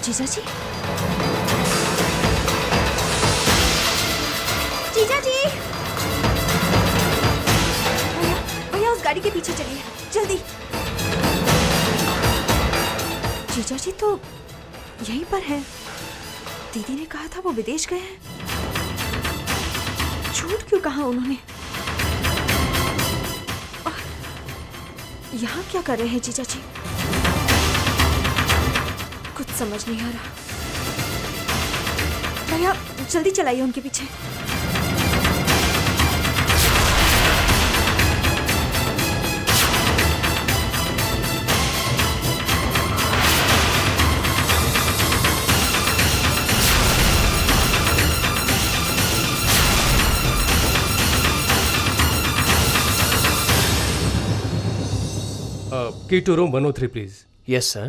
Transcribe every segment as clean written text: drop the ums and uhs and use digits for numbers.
जीजा जी, जीजा जी, भैया भैया उस गाड़ी के पीछे चलिए जल्दी। जीजा जी तो यहीं पर है। दीदी ने कहा था वो विदेश गए हैं। झूठ क्यों कहा उन्होंने? और यहाँ क्या कर रहे हैं जीजा जी? कुछ समझ नहीं आ रहा। भैया जल्दी चलाइए उनके पीछे। Key to room 103 please. Yes sir.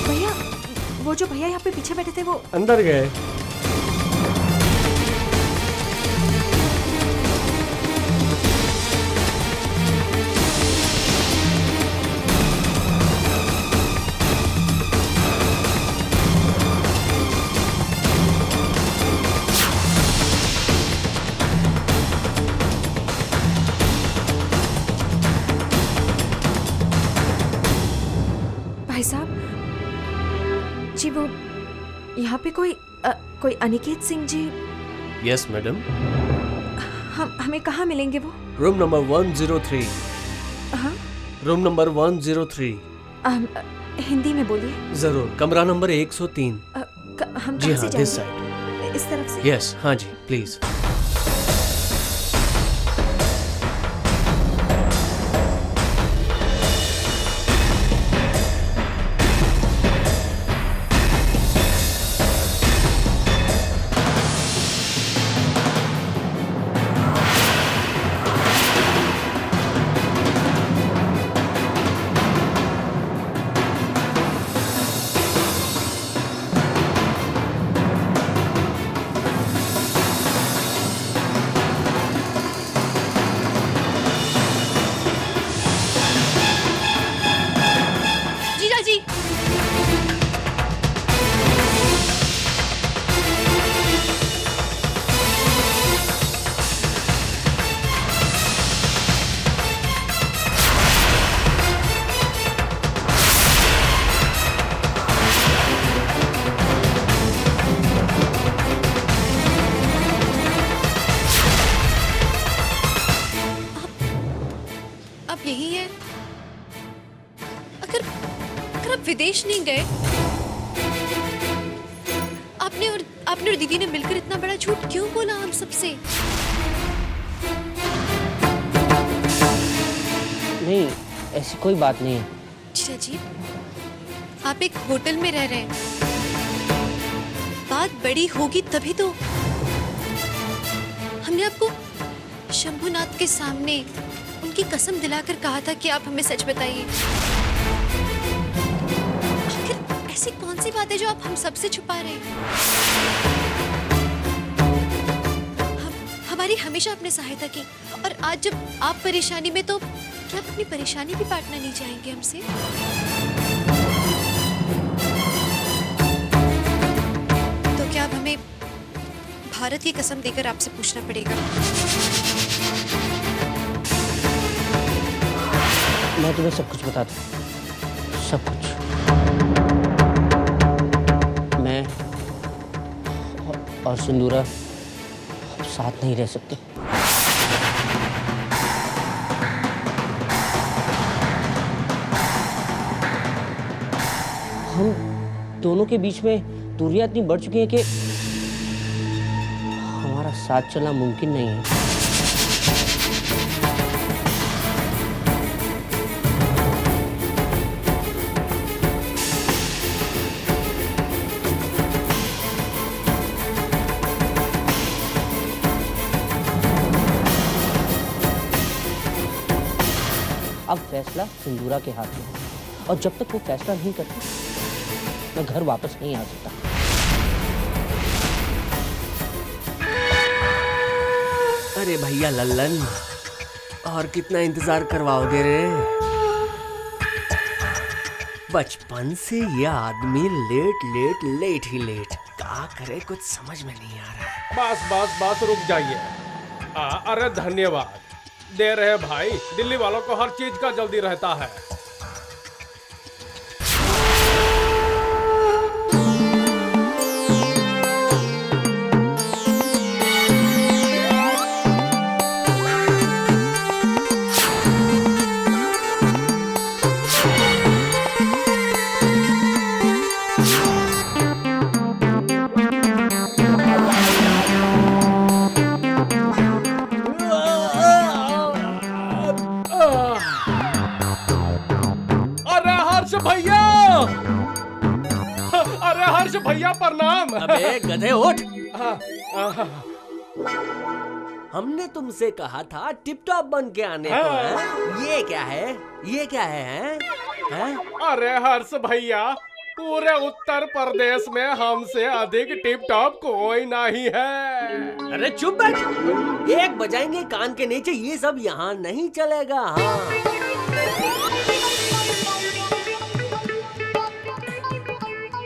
भैया वो जो भैया यहाँ पे पीछे बैठे थे वो अंदर गए। भाई साहब जी, वो यहाँ पे कोई अनिकेत सिंह जी। Yes madam. हमें कहाँ मिलेंगे वो? Room number 103. हाँ Room number 103. हिंदी में बोलिए। जरूर। कमरा नंबर 103. हम जी कहाँ से हाँ, this जाएंगे? side. इस तरफ से? Yes, हाँ जी, please. जीजा जी, आप यही है? अगर अगर आप विदेश नहीं गए, आपने और दीदी ने मिलकर इतना बड़ा झूठ क्यों बोला हम सबसे? नहीं, ऐसी कोई बात नहीं है। जीजा जी, आप एक होटल में रह रहे हैं, बात बड़ी होगी तभी तो। हमने आपको शंभुनाथ के सामने उनकी कसम दिलाकर कहा था कि आप हमें सच बताइए। आखिर ऐसी कौन सी बात है जो आप हम सबसे छुपा रहे हैं? हमारी हमेशा आपने सहायता की, और आज जब आप परेशानी में, तो क्या आप अपनी परेशानी भी बांटना नहीं चाहेंगे हमसे? तो क्या अब हमें भारत की कसम देकर आपसे पूछना पड़ेगा? मैं तुम्हें सब कुछ बता दूँ, सब कुछ। मैं और सिंदूरा अब साथ नहीं रह सकते। हम दोनों के बीच में दूरियां इतनी बढ़ चुकी हैं कि हमारा साथ चलना मुमकिन नहीं है। अब फैसला सिंदूरा के हाथ में है, और जब तक वो फैसला नहीं करती मैं घर वापस नहीं आ सकता। अरे भैया लल्लन, और कितना इंतजार करवाओगे रे? बचपन से ये आदमी लेट ही लेट क्या करे कुछ समझ में नहीं आ रहा है। बस रुक जाइए। अरे धन्यवाद दे रहे भाई, दिल्ली वालों को हर चीज का जल्दी रहता है। भैया प्रणाम। अबे गधे उठ। हमने तुमसे कहा था टिप टॉप बन के आने को। है? ये क्या है? अरे हर्ष भैया, पूरे उत्तर प्रदेश में हमसे अधिक टिप टॉप कोई नहीं है। अरे चुप बैठ। एक बजाएंगे कान के नीचे, ये सब यहाँ नहीं चलेगा।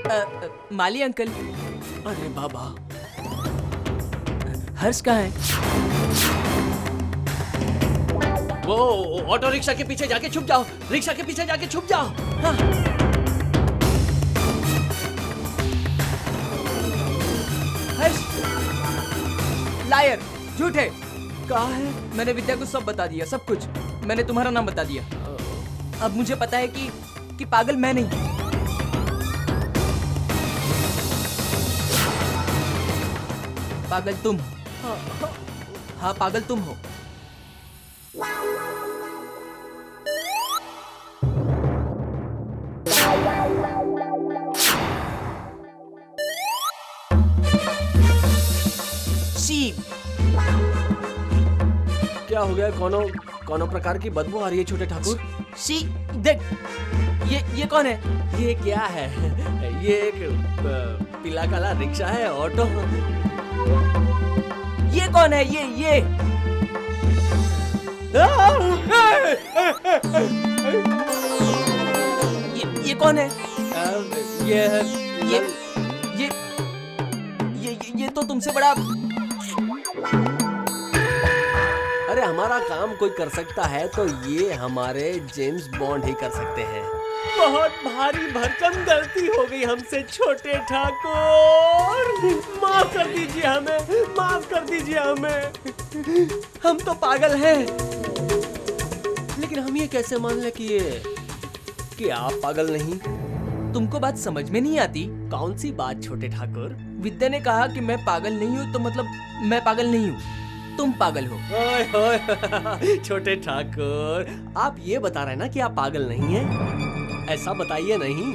हाँ माली अंकल। अरे बाबा, हर्ष कहाँ है? वो ऑटो रिक्शा के पीछे जाके छुप जाओ। रिक्शा के पीछे जाके छुप जाओ। हाँ। हर्ष लायर, झूठे। कहाँ है? मैंने विद्या को सब बता दिया, सब कुछ। मैंने तुम्हारा नाम बता दिया। अब मुझे पता है कि पागल मैं नहीं। पागल तुम। हाँ पागल तुम हो। शीप। क्या हो गया? कोनो प्रकार की बदबू आ रही है छोटे ठाकुर। शी देख, ये कौन है? ये क्या है? ये एक पीला काला रिक्शा है, ऑटो। ये कौन है? ये कौन है? ये तो तुमसे बड़ा। अरे हमारा काम कोई कर सकता है तो ये हमारे जेम्स बॉन्ड ही कर सकते हैं। बहुत भारी भरकम गलती हो गई हमसे छोटे ठाकुर, माफ कर दीजिए हमें। हम तो पागल हैं, लेकिन हम ये कैसे मान लें कि आप पागल नहीं? तुमको बात समझ में नहीं आती? कौन सी बात छोटे ठाकुर? विद्या ने कहा कि मैं पागल नहीं हूँ, तो मतलब मैं पागल नहीं हूँ, तुम पागल हो। ओए छोटे ठाकुर, आप ये बता रहे हैं ना कि आप पागल नहीं हैं? ऐसा बताइए नहीं,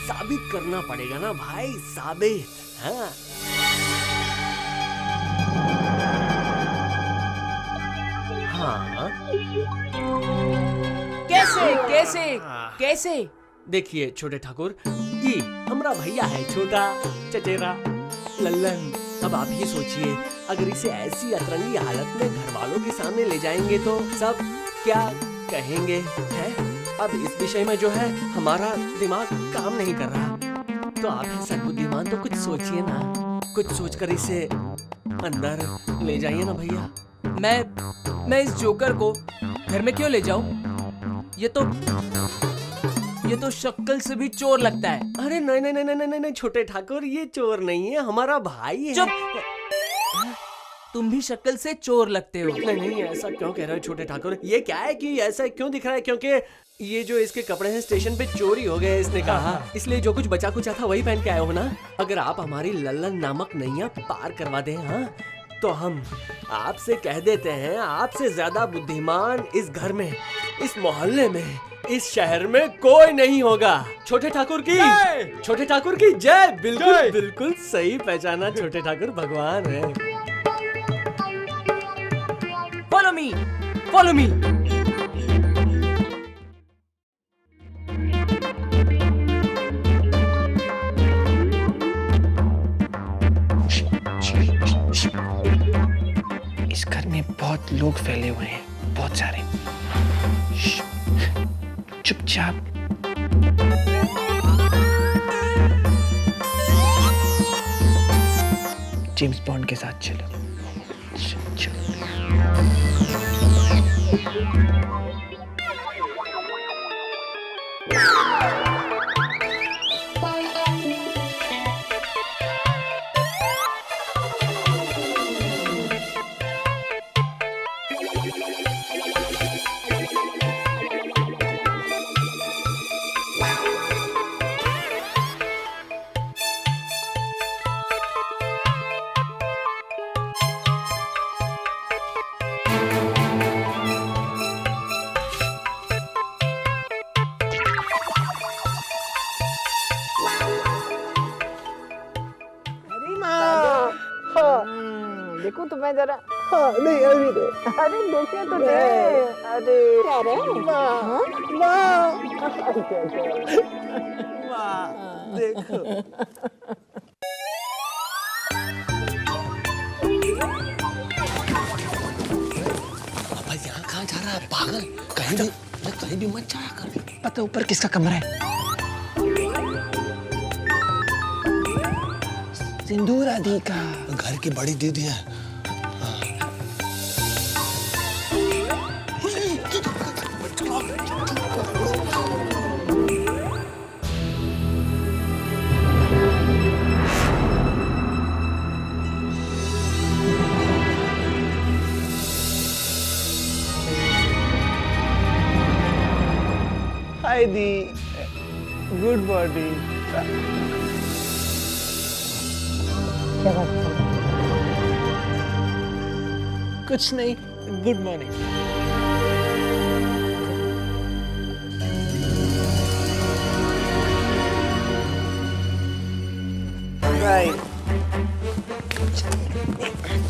साबित करना पड़ेगा ना भाई, साबित। हाँ। हाँ। कैसे? देखिए छोटे ठाकुर, ये हमारा भैया है, छोटा चचेरा लल्लन। अब आप ही सोचिए, अगर इसे ऐसी अतरंगी हालत में घर वालों के सामने ले जाएंगे तो सब क्या कहेंगे? हैं? अब इस विषय में जो है हमारा दिमाग काम नहीं कर रहा, तो आप हैं सद्बुद्धिमान, तो कुछ सोचिए ना, कुछ सोचकर इसे अंदर ले जाइए ना भैया। मैं इस जोकर को घर में क्यों ले जाऊं? ये तो शक्ल से भी चोर लगता है। अरे नहीं छोटे ठाकुर, ये चोर नहीं है, हमारा भाई है। चुप! तुम भी शक्ल से चोर लगते हो। नहीं, ऐसा क्यों कह रहे हो छोटे ठाकुर? ये क्या है कि ऐसा क्यों दिख रहा है? क्योंकि ये जो इसके कपड़े हैं स्टेशन पे चोरी हो गए, इसने कहा, इसलिए जो कुछ बचा कुचा था वही पहन के आए हो ना। अगर आप हमारी लल्लन नामक नैया पार करवा दें, हाँ, तो हम आपसे कह देते हैं, आपसे ज्यादा बुद्धिमान इस घर में, इस मोहल्ले में, इस शहर में कोई नहीं होगा। छोटे ठाकुर की जय। बिल्कुल सही पहचाना छोटे ठाकुर, भगवान है। Follow me. इस घर में बहुत लोग फैले हुए हैं, बहुत सारे। चुपचाप जेम्स बॉन्ड के साथ चलो। चलो। देखो तो मैं जरा। हाँ नहीं अभी दे। अरे देखे तो दे। अरे क्या रे माँ देखो। भाई यहाँ कहाँ जा रहा है पागल? कहीं भी मत जाया कर। पता ऊपर किसका कमरा है? सिंदूरा दी का। घर की बड़ी दीदी है। हाय दी, गुड मॉर्निंग। क्या बात है? कुछ नहीं, गुड मॉर्निंग। राइट।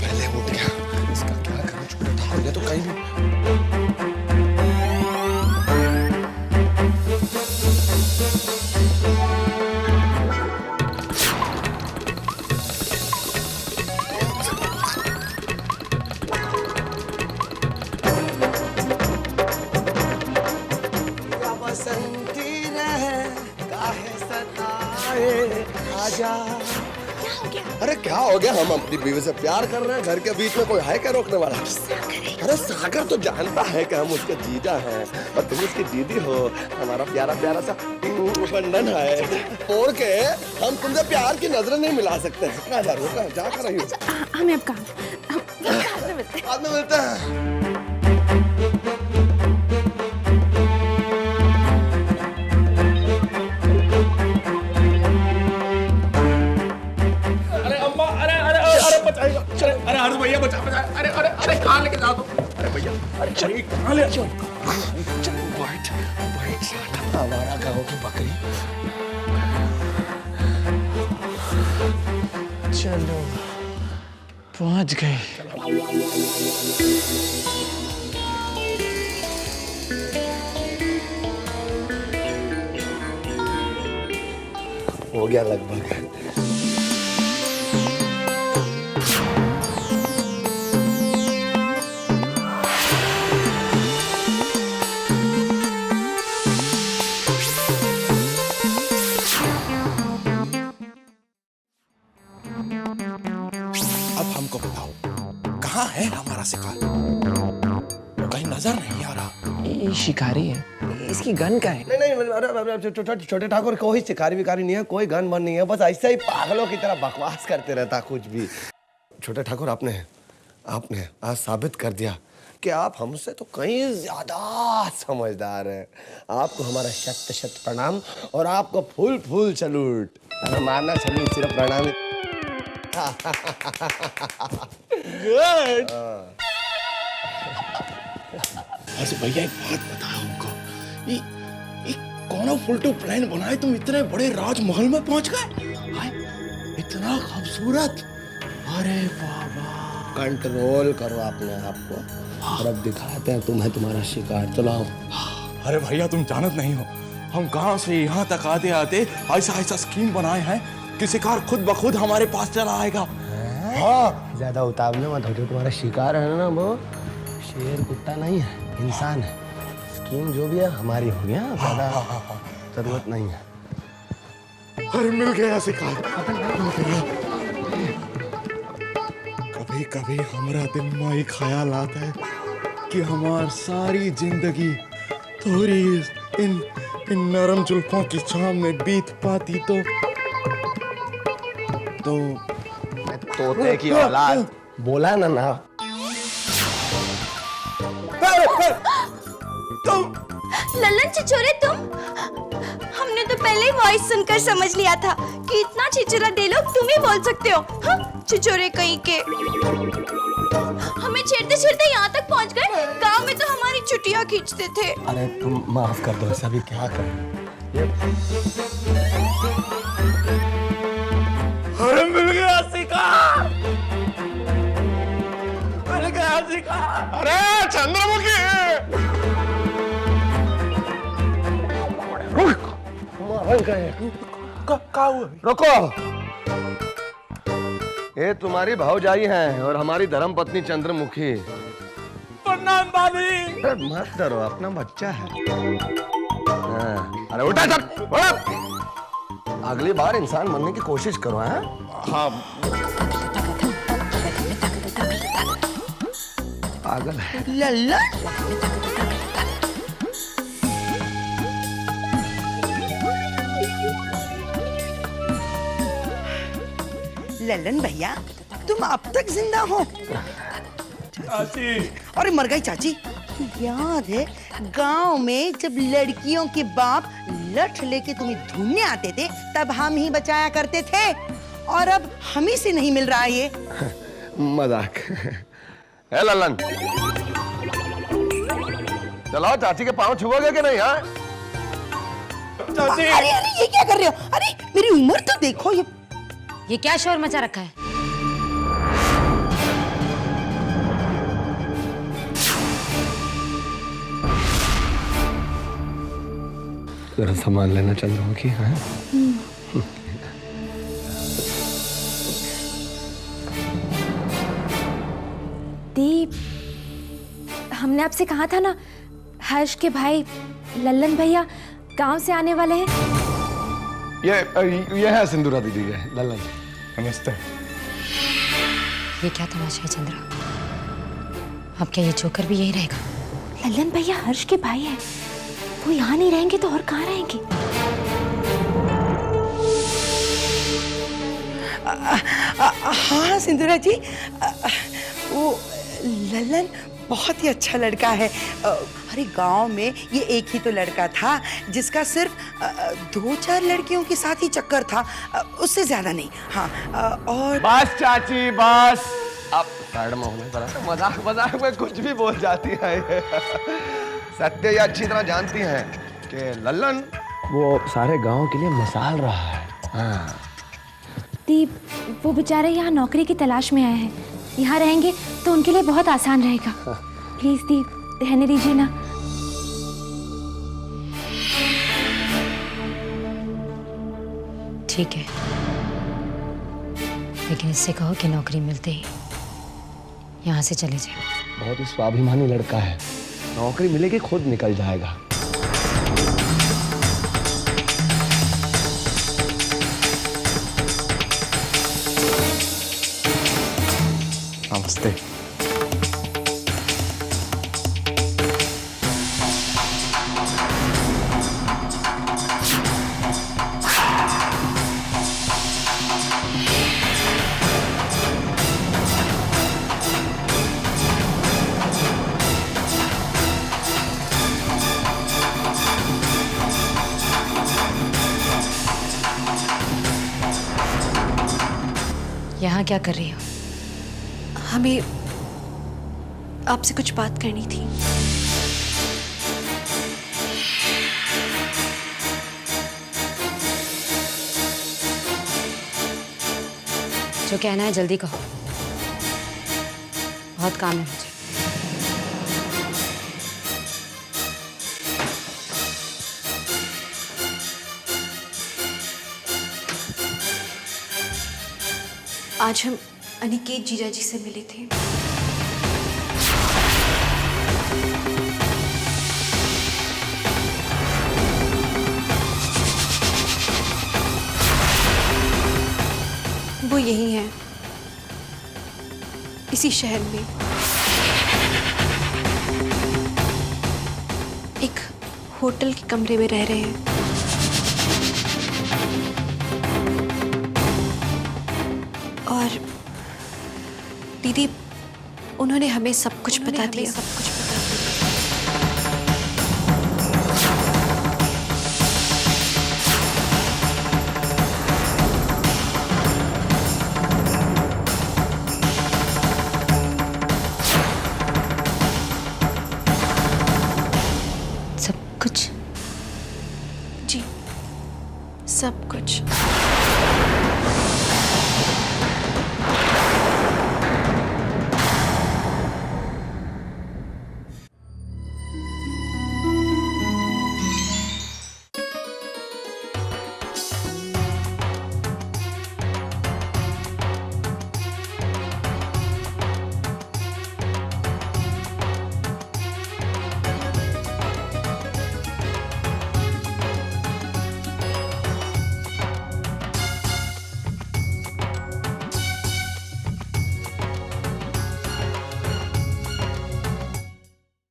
पहले उठ गया, इसका क्या करूं? छोटा था गया तो कहीं भी। अरे क्या हो गया? हम अपनी बीवी से प्यार कर रहे हैं, घर के बीच में कोई है क्या रोकने वाला? अरे सागर तो जानता है कि हम उसके जीजा हैं और तुम उसकी दीदी हो। हमारा प्यारा प्यारा सा बंधन है, तोड़ के हम तुमसे प्यार की नजरें नहीं मिला सकते। कहाँ जा रही हो? कहाँ जा कर रही हो? हमें अब बाद में मिलते हैं। अरे हर्ष भैया बचा। अरे अरे अरे कहाँ लेके जा दो? अरे भैया अरे कहाँ ले? हमारा गाँव की बकरी। चलो पहुंच गए। हो गया लगभग। हमको बताओ कहाँ है हमारा शिकार? कहीं नजर नहीं आ रहा। ये शिकारी है, इसकी गन का है। नहीं छोटे ठाकुर कोई शिकारी विकारी नहीं है, कोई गन बन नहीं है, बस ऐसा ही पागलों की तरह बकवास करते रहता कुछ भी। छोटे ठाकुर आपने आज साबित कर दिया कि आप हमसे तो कहीं ज्यादा समझदार हैं। आपको हमारा शत शत प्रणाम और आपको फूल फूल सैल्यूट। मारना सैल्यूट सिर्फ प्रणाम। गुड। अरे भैया एक बात बताओ हमको, ये कौन फुलटू प्लान बनाए तुम इतने बड़े राजमहल में पहुंच गए? इतना खूबसूरत। अरे बाबा कंट्रोल करो अपने आप को और अब दिखाते हैं तुम्हें तुम्हारा शिकार। चलाओ। अरे भैया तुम जानत नहीं हो, हम गांव से यहाँ तक आते आते ऐसा ऐसा स्कीम बनाए हैं कि शिकार खुद ब खुद हमारे पास चला आएगा। हाँ ज्यादा उतावले मत हो, जो तुम्हारा शिकार है ना वो शेर कुत्ता नहीं है, इंसान है। स्कीम जो भी है हमारी हो गया, ज्यादा जरूरत नहीं है। अरे मिल गया शिकार। कभी हमरा दिल में ही ख्याल आता है कि हमार सारी जिंदगी थोड़ी इन नरम जुल्फों की छांव में बीत पाती तो तोते की औलाद बोला ना लल्लन चिचोरे तुम, हमने तो पहले ही वॉइस सुनकर समझ लिया था कि इतना चिचोरा डायलॉग तुम ही बोल सकते हो। हाँ, चिचोरे कहीं के। हमें छेड़ते छेड़ते यहाँ तक पहुँच गए। गांव में तो हमारी छुट्टियाँ खींचते थे। अरे तुम माफ कर दो, ऐसा भी क्या कर। अरे मिल गया शिकार, मिल गया शिकार। अरे चंद्रमुखी रुको, ये तुम्हारी भाऊजाई हैं और हमारी धर्म पत्नी चंद्रमुखी। प्रणाम भाभी। अरे मत डरो, अपना बच्चा है। अरे उठा चल, अगली बार इंसान बनने की कोशिश करो। हाँ पागल है लल्लन लल्लन भैया, तुम अब तक जिंदा हो? चाची। अरे मर गई चाची। याद है गांव में जब लड़कियों के बाप लठ लेके तुम्हें ढूंढने आते थे तब हम ही बचाया करते थे, और अब हम ही से नहीं मिल रहा ये। मजाक है लल्लन। चलो चाची के पांव छुओगे कि नहीं? हाँ चाची। अरे अरे ये क्या कर रहे हो? अरे मेरी उम्र तो देखो। ये क्या शोर मचा रखा है? जरा सामान लेना चंद्रमुखी। हाँ दीप, हमने आपसे कहा था ना, हर्ष के भाई लल्लन भैया गांव से आने वाले हैं। ये है सिंदूरा दीदी, है लल्लन। नमस्ते। ये क्या तमाशा है चंद्रा? अब क्या ये जोकर भी यही रहेगा? लल्लन भैया हर्ष के भाई हैं, वो यहाँ नहीं रहेंगे तो और कहाँ रहेंगे? हाँ सिंदूरा जी, वो लल्लन बहुत ही अच्छा लड़का है। अरे गांव में ये एक ही तो लड़का था जिसका सिर्फ 2-4 लड़कियों के साथ ही चक्कर था, उससे ज्यादा नहीं। हाँ और बस चाची बस, अब साइड में होने पर मजाक मजाक में कुछ भी बोल जाती है। सत्य ये अच्छी तरह जानती हैं कि लल्लन वो सारे गांव के लिए मिसाल रहा है। हाँ दीप, वो बेचारे यहाँ नौकरी की तलाश में आए हैं, यहाँ रहेंगे तो उनके लिए बहुत आसान रहेगा। प्लीज दीप, रहने दीजिए ना। ठीक है, लेकिन इससे कहो कि नौकरी मिलते ही यहाँ से चले जाए। बहुत ही स्वाभिमानी लड़का है, नौकरी मिलेगी खुद निकल जाएगा। नमस्ते। यहाँ क्या कर रही हो? हमें आपसे कुछ बात करनी थी। जो कहना है जल्दी कहो, बहुत काम है मुझे। आज हम अनिकेत जीजा जी से मिले थे। वो यही है, इसी शहर में एक होटल के कमरे में रह रहे हैं। और दीदी, उन्होंने हमें सब कुछ बता दिया। सब कुछ? जी, सब कुछ।